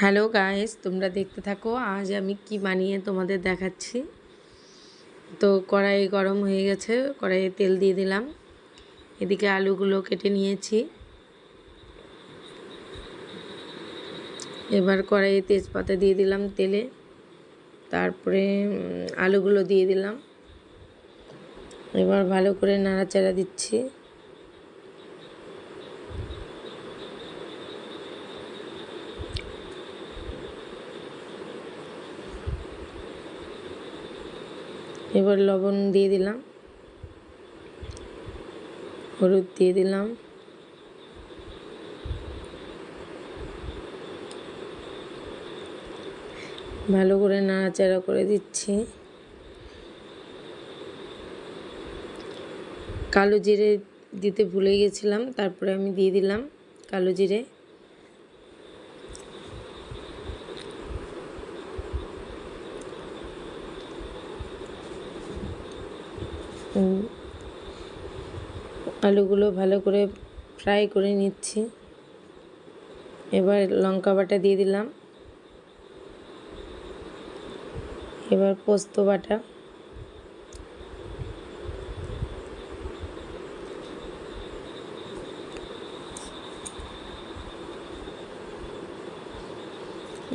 Hello guys, তোমরা দেখতে থাকো। আজ আমি কি বানিয়ে তোমাদের দেখাচ্ছি। তো কড়াই গরম হয়ে গেছে, কড়াইয়ে তেল দিয়ে দিলাম। এদিকে আলুগুলো কেটে নিয়েছি। এবার কড়াইয়ে তেজপাতা দিয়ে দিলাম তেলে, তারপরে আলুগুলো দিয়ে দিলাম। এবার ভালো করে নাড়াচাড়া দিচ্ছি। এবার লবণ দিয়ে দিলাম, হলুদ দিয়ে দিলাম, ভালো করে নাড়াচাড়া করে দিচ্ছি। কালো জিরে দিতে ভুলে গেছিলাম, তারপরে আমি দিয়ে দিলাম কালো জিরে। আলুগুলো ভালো করে ফ্রাই করে নিচ্ছি। এবার লঙ্কা বাটা দিয়ে দিলাম, এবার পোস্ত বাটা,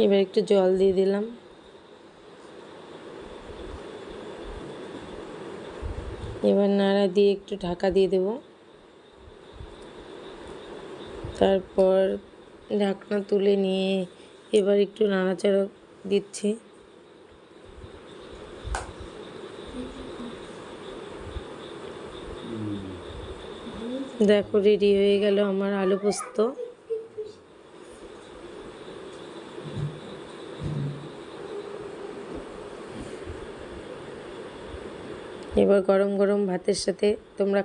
এবার একটু জল দিয়ে দিলাম। এবার নাড়া দিয়ে একটু ঢাকা দিয়ে দেব। তারপর ঢাকনা তুলে নিয়ে এবার একটু নাড়াচাড়া দিচ্ছি। দেখো, রেডি হয়ে গেল আমার আলু পোস্ত। এবার গরম গরম ভাতের সাথে তোমরা